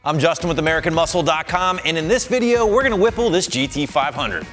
I'm Justin with AmericanMuscle.com, and in this video, we're gonna whipple this GT500.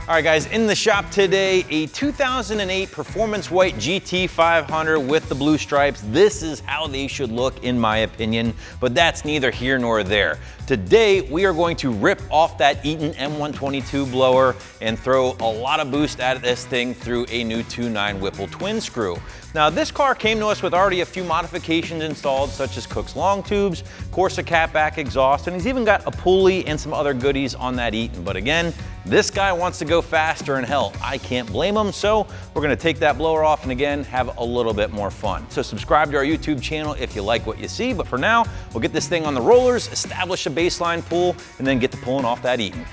All right, guys, in the shop today, a 2008 Performance White GT500 with the blue stripes. This is how they should look, in my opinion, but that's neither here nor there. Today, we are going to rip off that Eaton M122 blower and throw a lot of boost at this thing through a new 2.9 Whipple twin screw. Now, this car came to us with already a few modifications installed, such as Cook's long tubes, Corsa catback exhaust, and he's even got a pulley and some other goodies on that Eaton. But again, this guy wants to go faster, and hell, I can't blame him. So we're gonna take that blower off and again, have a little bit more fun. So subscribe to our YouTube channel if you like what you see. But for now, we'll get this thing on the rollers, establish a baseline pull, and then get to pulling off that Eaton.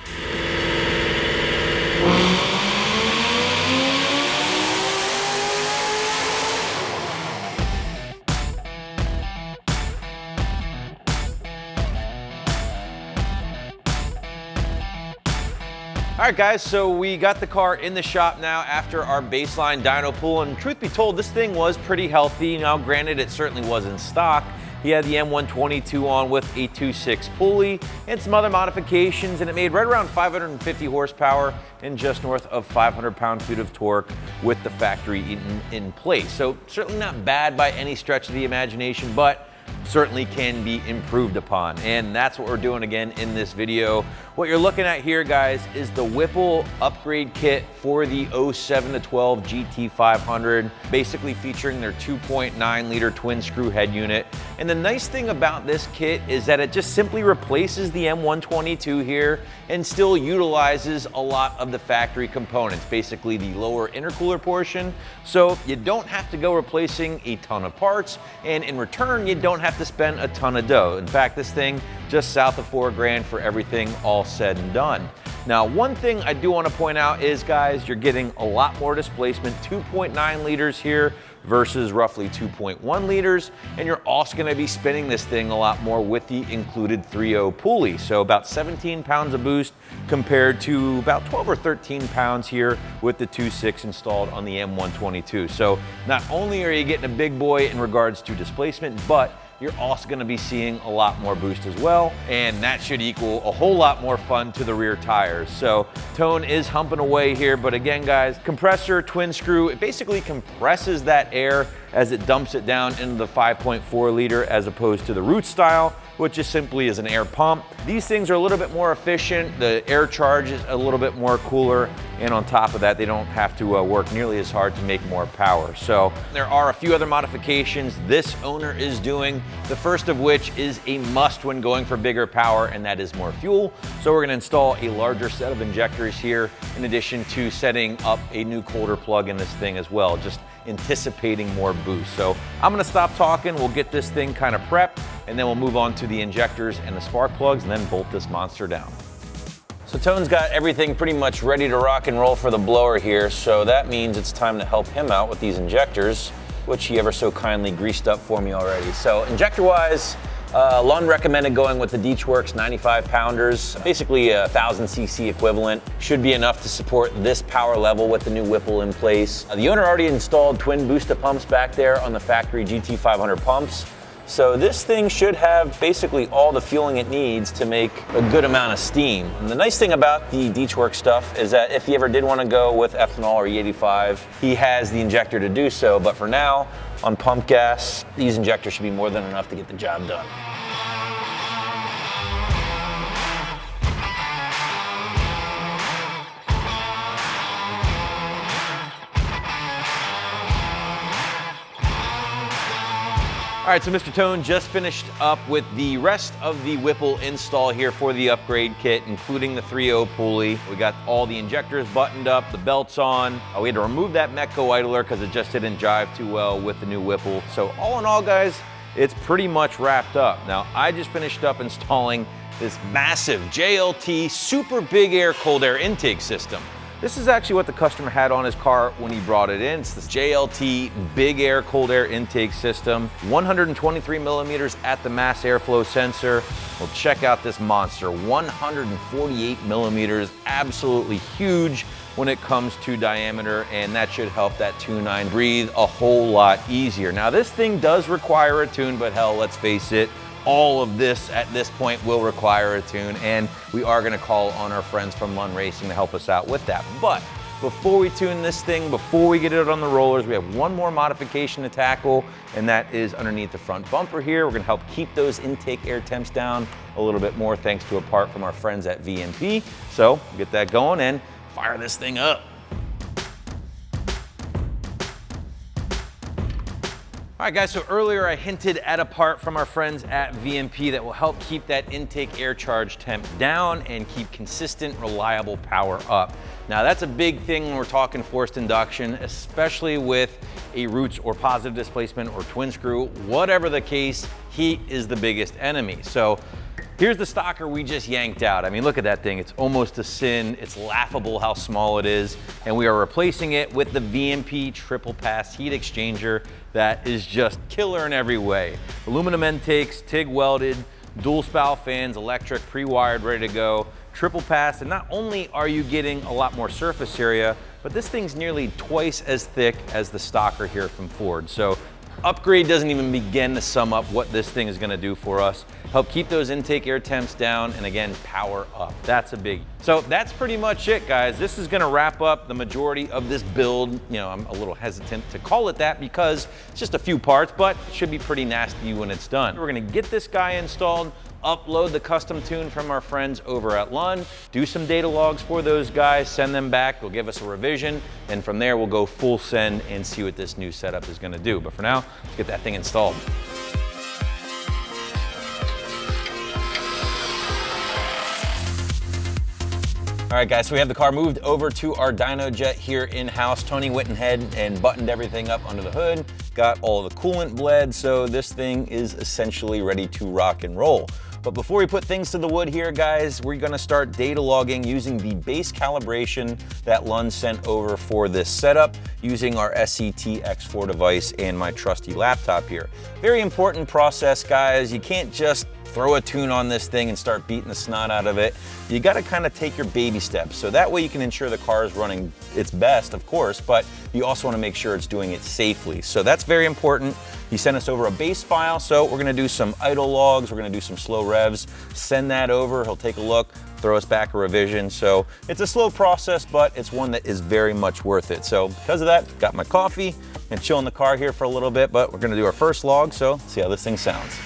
All right, guys, so we got the car in the shop now after our baseline dyno pull, and truth be told, this thing was pretty healthy. Now, granted, it certainly wasn't stock. He had the M122 on with a 2.6 pulley and some other modifications, and it made right around 550 horsepower and just north of 500 pound-feet of torque with the factory Eaton in place. So certainly not bad by any stretch of the imagination, but certainly can be improved upon, and that's what we're doing again in this video. What you're looking at here, guys, is the Whipple upgrade kit for the 07 to 12 GT500, basically featuring their 2.9 liter twin screw head unit. And the nice thing about this kit is that it just simply replaces the M122 here and still utilizes a lot of the factory components, basically the lower intercooler portion. So you don't have to go replacing a ton of parts, and in return, you don't have to spend a ton of dough. In fact, this thing just south of $4 grand for everything all said and done. Now, one thing I do want to point out is, guys, you're getting a lot more displacement, 2.9 liters here versus roughly 2.1 liters, and you're also going to be spinning this thing a lot more with the included 3.0 pulley. So about 17 pounds of boost compared to about 12 or 13 pounds here with the 2.6 installed on the M122. So not only are you getting a big boy in regards to displacement, but you're also going to be seeing a lot more boost as well, and that should equal a whole lot more fun to the rear tires. So Tone is humping away here, but again, guys, compressor, twin screw, it basically compresses that air as it dumps it down into the 5.4 liter as opposed to the Root style, which is simply an air pump. These things are a little bit more efficient. The air charge is a little bit more cooler, and on top of that, they don't have to work nearly as hard to make more power. So there are a few other modifications this owner is doing, the first of which is a must when going for bigger power, and that is more fuel. So we're gonna install a larger set of injectors here, in addition to setting up a new Coulter plug in this thing as well, just anticipating more boost. So I'm gonna stop talking, we'll get this thing kind of prepped, and then we'll move on to the injectors and the spark plugs, and then bolt this monster down. So Tone's got everything pretty much ready to rock and roll for the blower here, so that means it's time to help him out with these injectors, which he ever so kindly greased up for me already. So injector-wise, Lund recommended going with the DeechWorks 95 pounders, basically a 1000 cc equivalent. Should be enough to support this power level with the new Whipple in place. The owner already installed twin booster pumps back there on the factory GT500 pumps. So this thing should have basically all the fueling it needs to make a good amount of steam. And the nice thing about the DeechWorks stuff is that if you ever did want to go with ethanol or E85, he has the injector to do so. But for now, on pump gas, these injectors should be more than enough to get the job done. All right, so Mr. Tone just finished up with the rest of the Whipple install here for the upgrade kit, including the 3.0 pulley. We got all the injectors buttoned up, the belts on. We had to remove that Metco idler because it just didn't jive too well with the new Whipple. So all in all, guys, it's pretty much wrapped up. Now, I just finished up installing this massive JLT super big air cold air intake system. This is actually what the customer had on his car when he brought it in. It's this JLT big air cold air intake system, 123 millimeters at the mass airflow sensor. Well, check out this monster, 148 millimeters, absolutely huge. when it comes to diameter, and that should help that 2.9 breathe a whole lot easier. Now this thing does require a tune, but hell, let's face it, all of this at this point will require a tune, and we are gonna call on our friends from Lund Racing to help us out with that. But before we tune this thing, before we get it on the rollers, we have one more modification to tackle, and that is underneath the front bumper here. We're gonna help keep those intake air temps down a little bit more thanks to a part from our friends at VMP. So we'll get that going and fire this thing up. All right guys, so earlier I hinted at a part from our friends at VMP that will help keep that intake air charge temp down and keep consistent, reliable power up. Now that's a big thing when we're talking forced induction, especially with a roots or positive displacement or twin screw, whatever the case, heat is the biggest enemy. So here's the stocker we just yanked out. I mean, look at that thing. It's almost a sin. It's laughable how small it is. And we are replacing it with the VMP triple pass heat exchanger that is just killer in every way. Aluminum intakes, TIG welded, dual spout fans, electric, pre-wired, ready to go, triple pass. And not only are you getting a lot more surface area, but this thing's nearly twice as thick as the stocker here from Ford. So upgrade doesn't even begin to sum up what this thing is gonna do for us. Help keep those intake air temps down, and again, power up. That's a big. So that's pretty much it, guys. This is gonna wrap up the majority of this build. You know, I'm a little hesitant to call it that because it's just a few parts, but it should be pretty nasty when it's done. We're gonna get this guy installed, upload the custom tune from our friends over at Lund, do some data logs for those guys, send them back, they'll give us a revision, and from there we'll go full send and see what this new setup is gonna do. But for now, let's get that thing installed. All right guys, so we have the car moved over to our dyno jet here in-house. Tony went ahead and buttoned everything up under the hood, got all the coolant bled, so this thing is essentially ready to rock and roll. But before we put things to the wood here, guys, we're gonna start data logging using the base calibration that Lund sent over for this setup using our SCT X4 device and my trusty laptop here. Very important process, guys. You can't just throw a tune on this thing and start beating the snot out of it. You gotta kind of take your baby steps. So that way you can ensure the car is running its best, of course, but you also wanna make sure it's doing it safely. So that's very important. He sent us over a base file, so we're gonna do some idle logs, we're gonna do some slow revs, send that over, he'll take a look, throw us back a revision. So it's a slow process, but it's one that is very much worth it. So because of that, got my coffee and chill in the car here for a little bit, but we're gonna do our first log, so see how this thing sounds.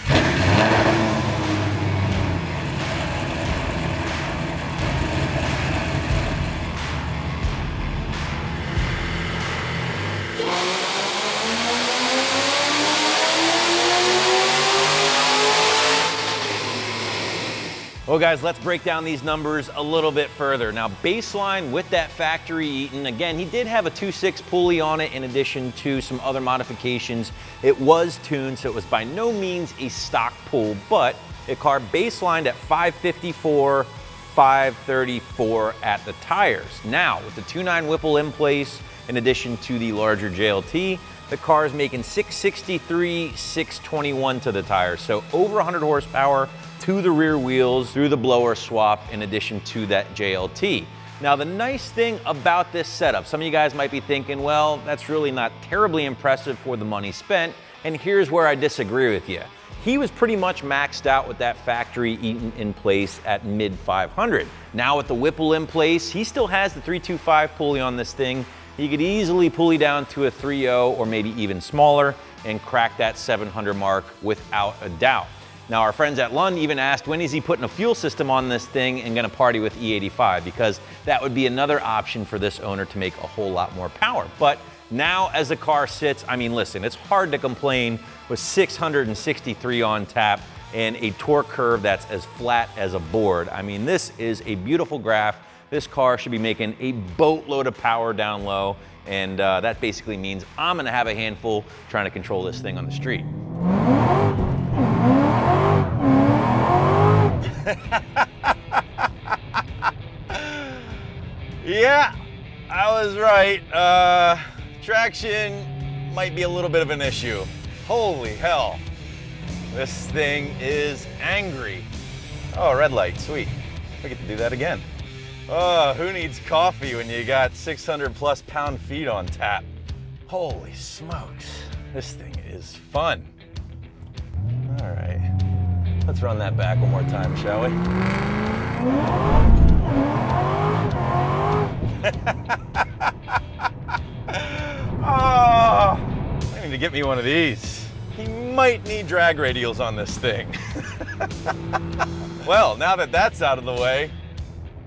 Well guys, let's break down these numbers a little bit further. Now baseline with that factory Eaton, again, he did have a 2.6 pulley on it in addition to some other modifications. It was tuned, so it was by no means a stock pull, but it car baselined at 554, 534 at the tires. Now, with the 2.9 Whipple in place, in addition to the larger JLT, the car is making 663, 621 to the tires. So over 100 horsepower to the rear wheels through the blower swap in addition to that JLT. Now the nice thing about this setup, some of you guys might be thinking, well, that's really not terribly impressive for the money spent, and here's where I disagree with you. He was pretty much maxed out with that factory Eaton in place at mid 500. Now with the Whipple in place, he still has the 325 pulley on this thing. He could easily pulley down to a 3.0 or maybe even smaller and crack that 700 mark without a doubt. Now our friends at Lund even asked, when is he putting a fuel system on this thing and gonna party with E85? Because that would be another option for this owner to make a whole lot more power. But now as the car sits, I mean, listen, it's hard to complain with 663 on tap and a torque curve that's as flat as a board. I mean, this is a beautiful graph. This car should be making a boatload of power down low, and that basically means I'm gonna have a handful trying to control this thing on the street. Yeah, I was right. Traction might be a little bit of an issue. Holy hell. This thing is angry. Oh, red light, sweet. I get to do that again. Oh, who needs coffee when you got 600 plus pound-feet on tap? Holy smokes, this thing is fun. All right, let's run that back one more time, shall we? Oh, I need to get me one of these. He might need drag radials on this thing. Well, now that that's out of the way,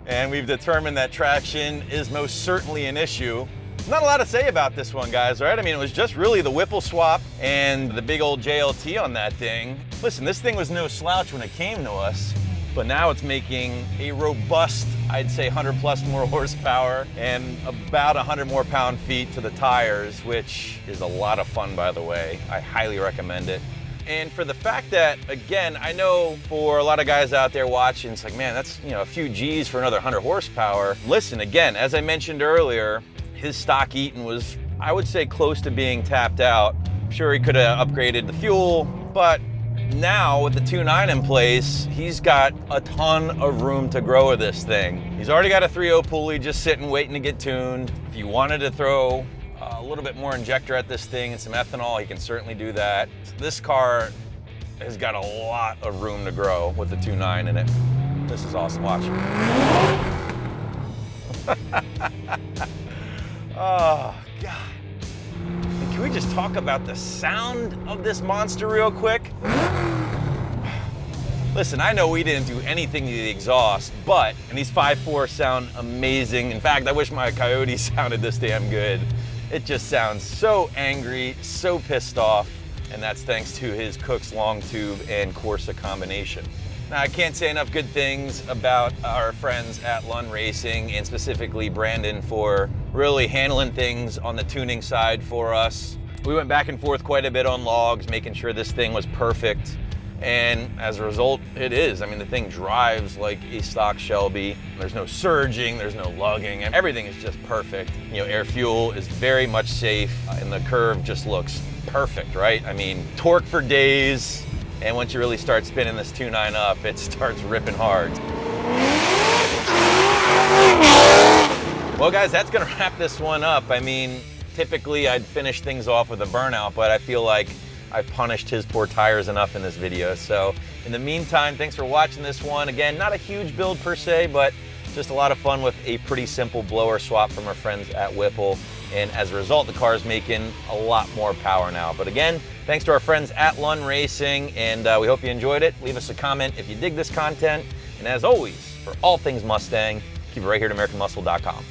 and we've determined that traction is most certainly an issue, not a lot to say about this one, guys, right? I mean, it was just really the Whipple swap and the big old JLT on that thing. Listen, this thing was no slouch when it came to us, but now it's making a robust, I'd say 100 plus more horsepower and about 100 more pound-feet to the tires, which is a lot of fun, by the way. I highly recommend it. And for the fact that, again, I know for a lot of guys out there watching, it's like, man, that's, you know, a few G's for another 100 horsepower. Listen, again, as I mentioned earlier, his stock Eaton was, I would say, close to being tapped out. I'm sure he could have upgraded the fuel, but now with the 2.9 in place, he's got a ton of room to grow with this thing. He's already got a 3.0 pulley just sitting waiting to get tuned. If you wanted to throw a little bit more injector at this thing and some ethanol, he can certainly do that. This car has got a lot of room to grow with the 2.9 in it. This is awesome. Watch. Oh, God. And can we just talk about the sound of this monster real quick? Listen, I know we didn't do anything to the exhaust, but, and these 5.4 sound amazing. In fact, I wish my Coyote sounded this damn good. It just sounds so angry, so pissed off, and that's thanks to his Cook's long tube and Corsa combination. Now, I can't say enough good things about our friends at Lund Racing, and specifically Brandon, for really handling things on the tuning side for us. We went back and forth quite a bit on logs, making sure this thing was perfect. And as a result, it is. I mean, the thing drives like a stock Shelby. There's no surging, there's no lugging, and everything is just perfect. You know, air fuel is very much safe, and the curve just looks perfect, right? I mean, torque for days, and once you really start spinning this 2.9 up, it starts ripping hard. Well, guys, that's gonna wrap this one up. I mean, typically I'd finish things off with a burnout, but I feel like I've punished his poor tires enough in this video. So in the meantime, thanks for watching this one. Again, not a huge build per se, but just a lot of fun with a pretty simple blower swap from our friends at Whipple. And as a result, the car is making a lot more power now. But again, thanks to our friends at Lund Racing, and we hope you enjoyed it. Leave us a comment if you dig this content. And as always, for all things Mustang, keep it right here at AmericanMuscle.com.